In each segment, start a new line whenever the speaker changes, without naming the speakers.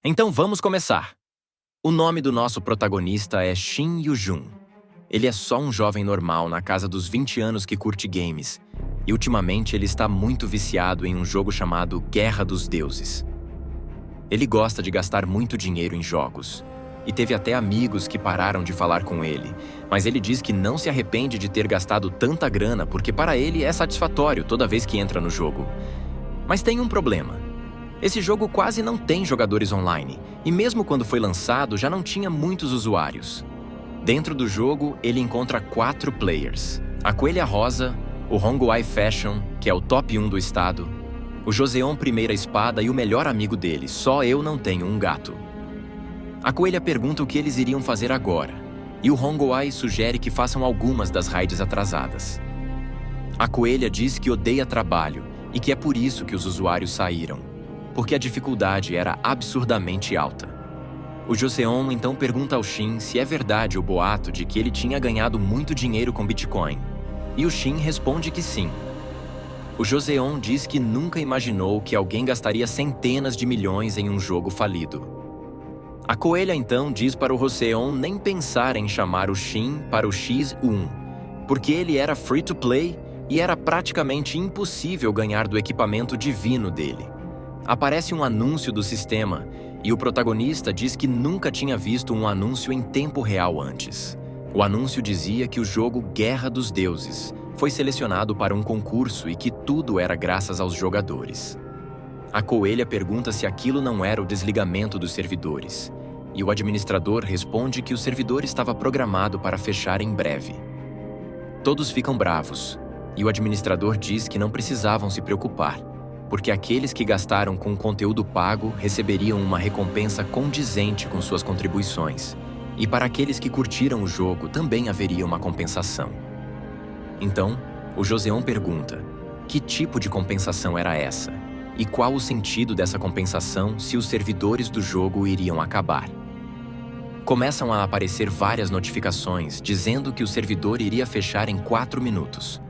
Então vamos começar. O nome do nosso protagonista é Shin Yu-jun. Ele é só um jovem normal na casa dos 20 anos que curte games, e ultimamente ele está muito viciado em um jogo chamado Guerra dos Deuses. Ele gosta de gastar muito dinheiro em jogos, e teve até amigos que pararam de falar com ele, mas ele diz que não se arrepende de ter gastado tanta grana porque para ele é satisfatório toda vez que entra no jogo. Mas tem um problema. Esse jogo quase não tem jogadores online, e mesmo quando foi lançado já não tinha muitos usuários. Dentro do jogo, ele encontra 4 players: a Coelha Rosa, o Honguai Fashion, que é o top 1 do estado, o Joseon Primeira Espada e o melhor amigo dele, Só Eu Não Tenho um Gato. A Coelha pergunta o que eles iriam fazer agora, e o Honguai sugere que façam algumas das raids atrasadas. A Coelha diz que odeia trabalho e que é por isso que os usuários saíram, porque a dificuldade era absurdamente alta. O Joseon então pergunta ao Shin se é verdade o boato de que ele tinha ganhado muito dinheiro com Bitcoin, e o Shin responde que sim. O Joseon diz que nunca imaginou que alguém gastaria centenas de milhões em um jogo falido. A Coelha então diz para o Joseon nem pensar em chamar o Shin para o X1, porque ele era free-to-play e era praticamente impossível ganhar do equipamento divino dele. Aparece um anúncio do sistema, e o protagonista diz que nunca tinha visto um anúncio em tempo real antes. O anúncio dizia que o jogo Guerra dos Deuses foi selecionado para um concurso e que tudo era graças aos jogadores. A Coelha pergunta se aquilo não era o desligamento dos servidores, e o administrador responde que o servidor estava programado para fechar em breve. Todos ficam bravos, e o administrador diz que não precisavam se preocupar, porque aqueles que gastaram com conteúdo pago receberiam uma recompensa condizente com suas contribuições, e para aqueles que curtiram o jogo também haveria uma compensação. Então, o Joseon pergunta: que tipo de compensação era essa? E qual o sentido dessa compensação se os servidores do jogo iriam acabar? Começam a aparecer várias notificações dizendo que o servidor iria fechar em 4 minutos.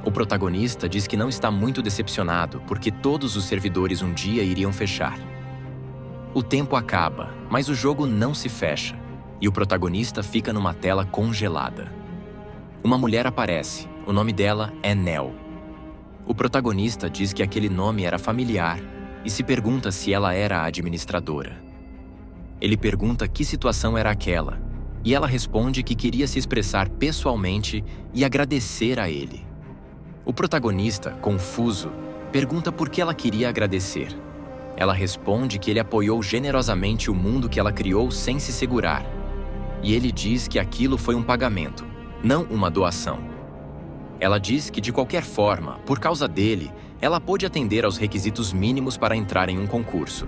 O protagonista diz que não está muito decepcionado porque todos os servidores um dia iriam fechar. O tempo acaba, mas o jogo não se fecha, e o protagonista fica numa tela congelada. Uma mulher aparece, o nome dela é Nell. O protagonista diz que aquele nome era familiar e se pergunta se ela era a administradora. Ele pergunta que situação era aquela, e ela responde que queria se expressar pessoalmente e agradecer a ele. O protagonista, confuso, pergunta por que ela queria agradecer. Ela responde que ele apoiou generosamente o mundo que ela criou sem se segurar. E ele diz que aquilo foi um pagamento, não uma doação. Ela diz que, de qualquer forma, por causa dele, ela pôde atender aos requisitos mínimos para entrar em um concurso.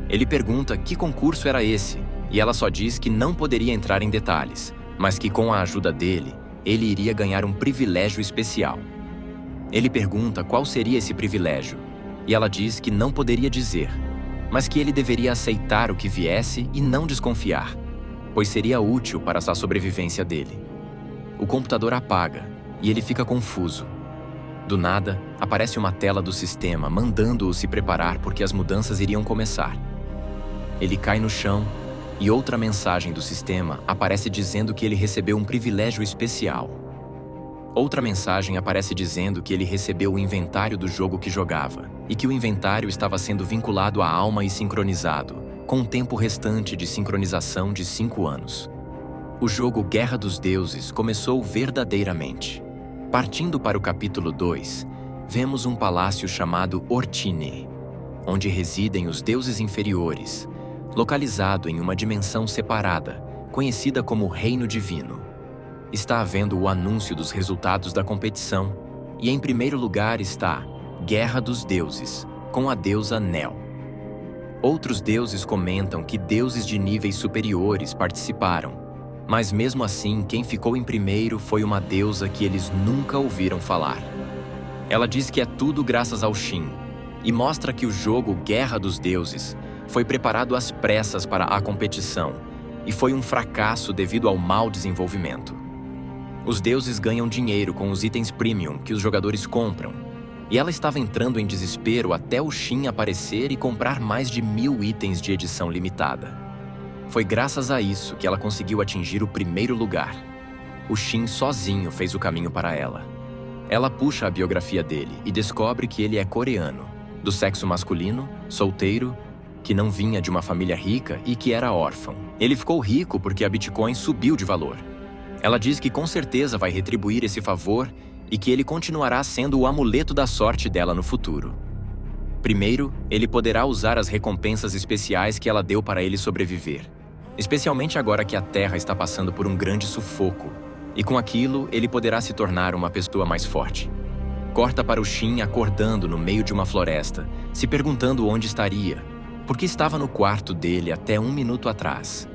Ele pergunta que concurso era esse, e ela só diz que não poderia entrar em detalhes, mas que com a ajuda dele, ele iria ganhar um privilégio especial. Ele pergunta qual seria esse privilégio, e ela diz que não poderia dizer, mas que ele deveria aceitar o que viesse e não desconfiar, pois seria útil para a sobrevivência dele. O computador apaga, e ele fica confuso. Do nada, aparece uma tela do sistema mandando-o se preparar porque as mudanças iriam começar. Ele cai no chão, e outra mensagem do sistema aparece dizendo que ele recebeu um privilégio especial. Outra mensagem aparece dizendo que ele recebeu o inventário do jogo que jogava e que o inventário estava sendo vinculado à alma e sincronizado, com um tempo restante de sincronização de 5 anos. O jogo Guerra dos Deuses começou verdadeiramente. Partindo para o capítulo 2, vemos um palácio chamado Ortine, onde residem os deuses inferiores, localizado em uma dimensão separada, conhecida como Reino Divino. Está havendo o anúncio dos resultados da competição, e em primeiro lugar está Guerra dos Deuses, com a deusa Nell. Outros deuses comentam que deuses de níveis superiores participaram, mas mesmo assim quem ficou em primeiro foi uma deusa que eles nunca ouviram falar. Ela diz que é tudo graças ao Shin, e mostra que o jogo Guerra dos Deuses foi preparado às pressas para a competição, e foi um fracasso devido ao mau desenvolvimento. Os deuses ganham dinheiro com os itens premium que os jogadores compram, E ela estava entrando em desespero até o Shin aparecer e comprar mais de 1000 itens de edição limitada. Foi graças a isso que ela conseguiu atingir o primeiro lugar. O Shin sozinho fez o caminho para ela. Ela puxa a biografia dele e descobre que ele é coreano, do sexo masculino, solteiro, que não vinha de uma família rica e que era órfão. Ele ficou rico porque a Bitcoin subiu de valor. Ela diz que com certeza vai retribuir esse favor e que ele continuará sendo o amuleto da sorte dela no futuro. Primeiro, ele poderá usar as recompensas especiais que ela deu para ele sobreviver, especialmente agora que a Terra está passando por um grande sufoco, e com aquilo ele poderá se tornar uma pessoa mais forte. Corta para o Shin acordando no meio de uma floresta, se perguntando onde estaria, porque estava no quarto dele até 1 minuto atrás.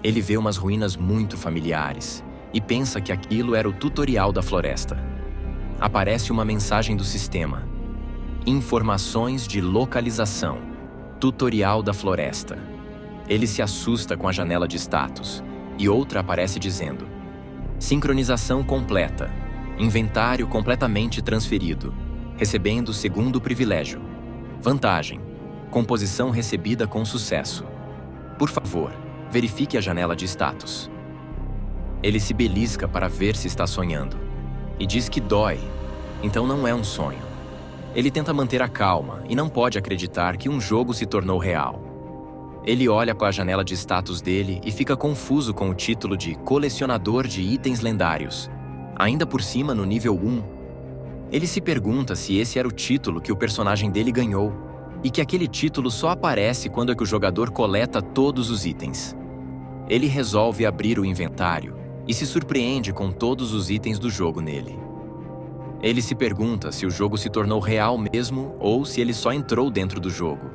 Ele vê umas ruínas muito familiares e pensa que aquilo era o tutorial da floresta. Aparece uma mensagem do sistema: informações de localização, tutorial da floresta. Ele se assusta com a janela de status e outra aparece dizendo: sincronização completa, inventário completamente transferido, recebendo segundo privilégio. Vantagem: composição recebida com sucesso. Por favor, verifique a janela de status. Ele se belisca para ver se está sonhando e diz que dói, então não é um sonho. Ele tenta manter a calma e não pode acreditar que um jogo se tornou real. Ele olha para a janela de status dele e fica confuso com o título de colecionador de itens lendários, ainda por cima no nível 1. Ele se pergunta se esse era o título que o personagem dele ganhou, e que aquele título só aparece quando é que o jogador coleta todos os itens. Ele resolve abrir o inventário e se surpreende com todos os itens do jogo nele. Ele se pergunta se o jogo se tornou real mesmo ou se ele só entrou dentro do jogo,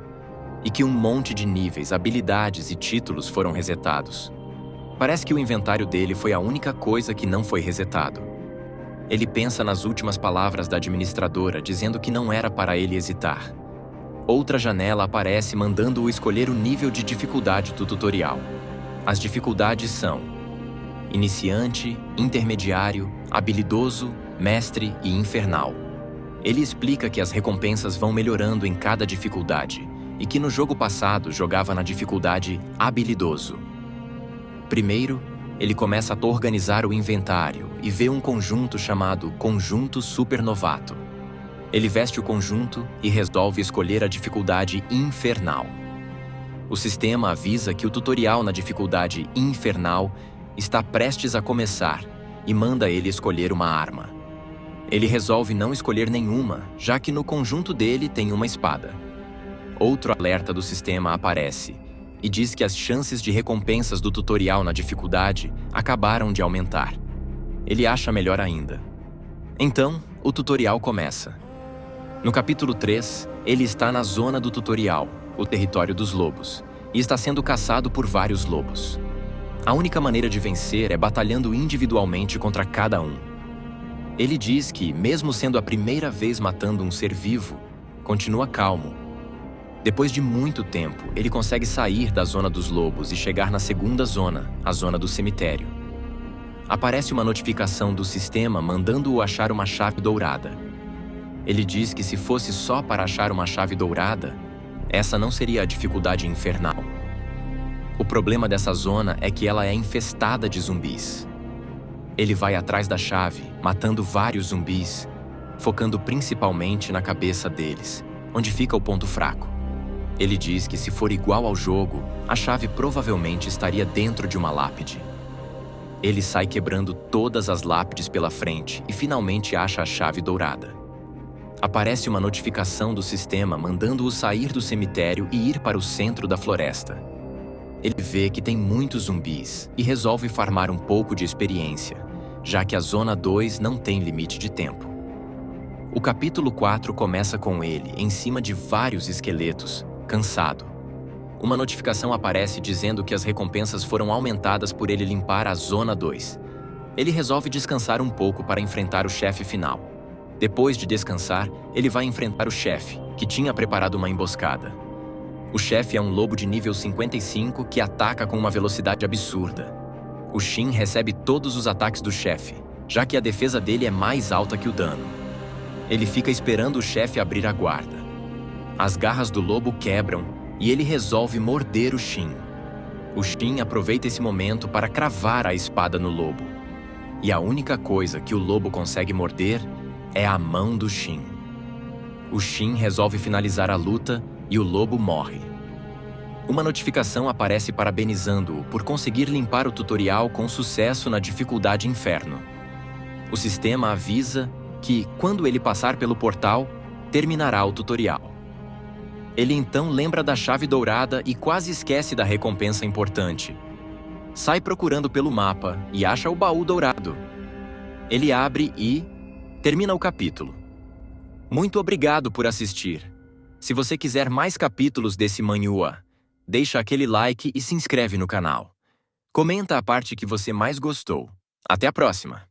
e que um monte de níveis, habilidades e títulos foram resetados. Parece que o inventário dele foi a única coisa que não foi resetado. Ele pensa nas últimas palavras da administradora dizendo que não era para ele hesitar. Outra janela aparece mandando-o escolher o nível de dificuldade do tutorial. As dificuldades são iniciante, intermediário, habilidoso, mestre e infernal. Ele explica que as recompensas vão melhorando em cada dificuldade e que no jogo passado jogava na dificuldade habilidoso. Primeiro, ele começa a organizar o inventário e vê um conjunto chamado Conjunto Supernovato. Ele veste o conjunto e resolve escolher a dificuldade infernal. O sistema avisa que o tutorial na dificuldade infernal está prestes a começar e manda ele escolher uma arma. Ele resolve não escolher nenhuma, já que no conjunto dele tem uma espada. Outro alerta do sistema aparece e diz que as chances de recompensas do tutorial na dificuldade acabaram de aumentar. Ele acha melhor ainda. Então, o tutorial começa. No capítulo 3, ele está na zona do tutorial, o território dos lobos, e está sendo caçado por vários lobos. A única maneira de vencer é batalhando individualmente contra cada um. Ele diz que, mesmo sendo a primeira vez matando um ser vivo, continua calmo. Depois de muito tempo, ele consegue sair da zona dos lobos e chegar na segunda zona, a zona do cemitério. Aparece uma notificação do sistema mandando-o achar uma chave dourada. Ele diz que se fosse só para achar uma chave dourada, essa não seria a dificuldade infernal. O problema dessa zona é que ela é infestada de zumbis. Ele vai atrás da chave, matando vários zumbis, focando principalmente na cabeça deles, onde fica o ponto fraco. Ele diz que se for igual ao jogo, a chave provavelmente estaria dentro de uma lápide. Ele sai quebrando todas as lápides pela frente e finalmente acha a chave dourada. Aparece uma notificação do sistema mandando-o sair do cemitério e ir para o centro da floresta. Ele vê que tem muitos zumbis e resolve farmar um pouco de experiência, já que a Zona 2 não tem limite de tempo. O capítulo 4 começa com ele em cima de vários esqueletos, cansado. Uma notificação aparece dizendo que as recompensas foram aumentadas por ele limpar a Zona 2. Ele resolve descansar um pouco para enfrentar o chefe final. Depois de descansar, ele vai enfrentar o chefe, que tinha preparado uma emboscada. O chefe é um lobo de nível 55 que ataca com uma velocidade absurda. O Shin recebe todos os ataques do chefe, já que a defesa dele é mais alta que o dano. Ele fica esperando o chefe abrir a guarda. As garras do lobo quebram e ele resolve morder o Shin. O Shin aproveita esse momento para cravar a espada no lobo. E a única coisa que o lobo consegue morder é a mão do Shin. O Shin resolve finalizar a luta e o lobo morre. Uma notificação aparece parabenizando-o por conseguir limpar o tutorial com sucesso na dificuldade Inferno. O sistema avisa que, quando ele passar pelo portal, terminará o tutorial. Ele então lembra da chave dourada e quase esquece da recompensa importante. Sai procurando pelo mapa e acha o baú dourado. Ele abre e termina o capítulo. Muito obrigado por assistir. Se você quiser mais capítulos desse manhwa, deixa aquele like e se inscreve no canal. Comenta a parte que você mais gostou. Até a próxima!